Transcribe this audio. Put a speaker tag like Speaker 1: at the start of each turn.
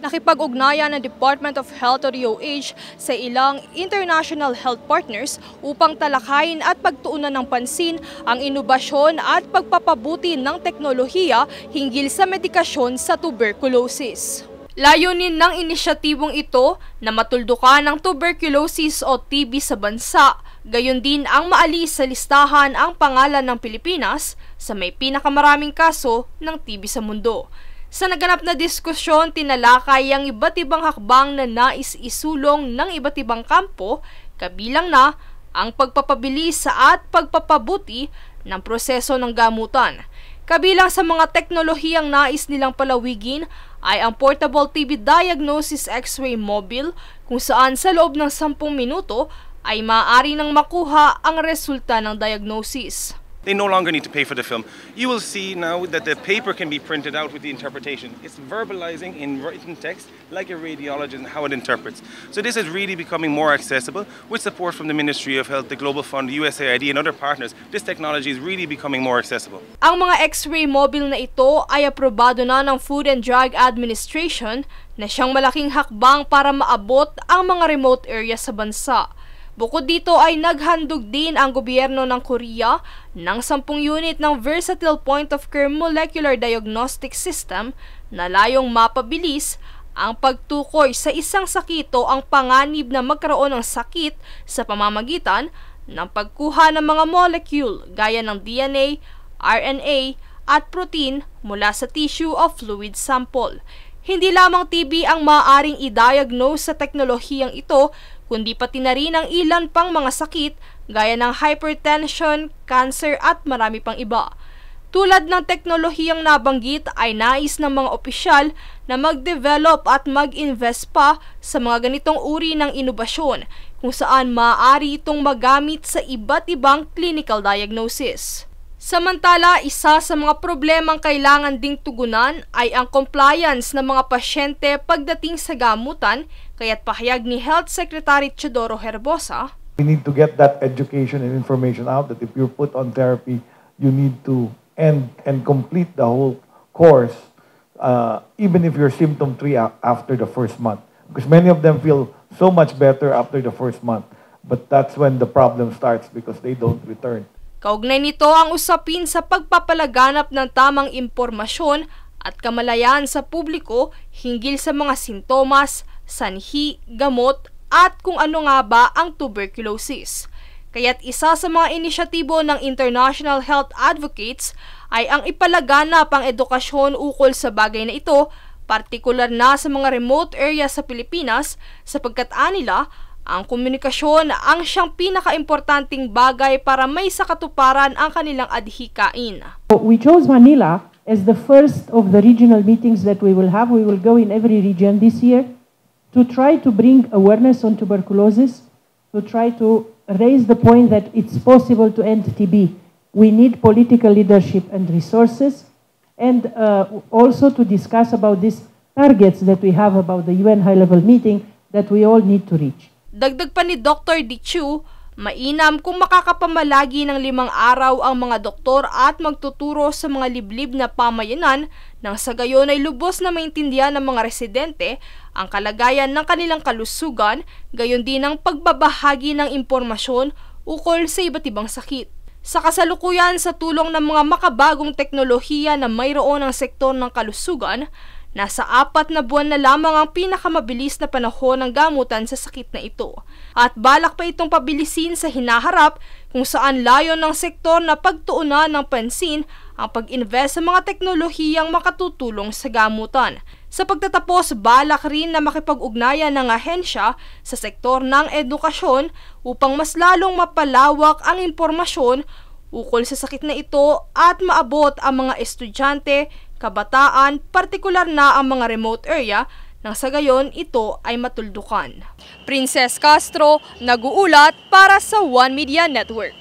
Speaker 1: Nakipag-ugnayan ng Department of Health o DOH sa ilang international health partners upang talakayin at pagtuunan ng pansin ang inobasyon at pagpapabuti ng teknolohiya hinggil sa medikasyon sa tuberculosis. Layunin ng inisyatibong ito na matuldukan ang tuberculosis o TB sa bansa, gayon din ang maalis sa listahan ang pangalan ng Pilipinas sa may pinakamaraming kaso ng TB sa mundo. Sa naganap na diskusyon, tinalakay ang iba't ibang hakbang na nais isulong ng iba't ibang kampo, kabilang na ang pagpapabilis at pagpapabuti ng proseso ng gamutan. Kabilang sa mga teknolohiyang nais nilang palawigin ay ang Portable TB Diagnosis X-ray Mobile, kung saan sa loob ng 10 minuto ay maaari nang makuha ang resulta ng diagnosis.
Speaker 2: They no longer need to pay for the film. You will see now that the paper can be printed out with the interpretation. It's verbalizing in written text like a radiologist and how it interprets. So this is really becoming more accessible. With support from the Ministry of Health, the Global Fund, USAID and other partners, this technology is really becoming more accessible.
Speaker 1: Ang mga X-ray mobile na ito ay aprobado na ng Food and Drug Administration na siyang malaking hakbang para maabot ang mga remote area sa bansa. Bukod dito ay naghandog din ang gobyerno ng Korea ng 10 unit ng Versatile Point-of-Care Molecular Diagnostic System na layong mapabilis ang pagtukoy sa isang sakit o ang panganib na magkaroon ng sakit sa pamamagitan ng pagkuha ng mga molecule gaya ng DNA, RNA at protein mula sa tissue o fluid sample. Hindi lamang TB ang maaaring i-diagnose sa teknolohiyang ito, kundi pati na rin ang ilan pang mga sakit gaya ng hypertension, cancer at marami pang iba. Tulad ng teknolohiyang nabanggit ay nais ng mga opisyal na mag-develop at mag-invest pa sa mga ganitong uri ng inobasyon kung saan maaari itong magamit sa iba't ibang clinical diagnosis. Samantala, isa sa mga problemang kailangan ding tugunan ay ang compliance ng mga pasyente pagdating sa gamutan, kaya't pahayag ni Health Secretary Teodoro Herbosa,
Speaker 3: we need to get that education and information out that if you're put on therapy, you need to end and complete the whole course, even if you're symptom-free after the first month. Because many of them feel so much better after the first month, but that's when the problem starts because they don't return.
Speaker 1: Kaugnay nito ang usapin sa pagpapalaganap ng tamang impormasyon at kamalayan sa publiko hinggil sa mga sintomas, sanhi, gamot at kung ano nga ba ang tuberculosis. Kaya't isa sa mga inisyatibo ng International Health Advocates ay ang ipalaganap ang edukasyon ukol sa bagay na ito, partikular na sa mga remote area sa Pilipinas sapagkat anila ang komunikasyon ang siyang pinaka-importanting bagay para may sakatuparan ang kanilang adhikain.
Speaker 4: We chose Manila as the first of the regional meetings that we will have. We will go in every region this year to try to bring awareness on tuberculosis, to try to raise the point that it's possible to end TB. We need political leadership and resources, and also to discuss about these targets that we have about the UN high-level meeting that we all need to reach.
Speaker 1: Dagdag pa ni Dr. Dichu, mainam kung makakapamalagi ng 5 araw ang mga doktor at magtuturo sa mga liblib na pamayanan nang sa gayon ay lubos na maintindihan ng mga residente ang kalagayan ng kanilang kalusugan, gayon din ang pagbabahagi ng impormasyon ukol sa iba't ibang sakit. Sa kasalukuyan sa tulong ng mga makabagong teknolohiya na mayroon ang sektor ng kalusugan, nasa 4 na buwan na lamang ang pinakamabilis na panahon ng gamutan sa sakit na ito. At balak pa itong pabilisin sa hinaharap kung saan layon ng sektor na pagtuunan ng pansin ang pag-invest sa mga teknolohiyang makatutulong sa gamutan. Sa pagtatapos, balak rin na makipag-ugnayan ng ahensya sa sektor ng edukasyon upang mas lalong mapalawak ang impormasyon ukol sa sakit na ito at maabot ang mga estudyante, kabataan, partikular na ang mga remote area nang sa gayon ito ay matuldukan. Princess Castro, nag-uulat para sa One Media Network.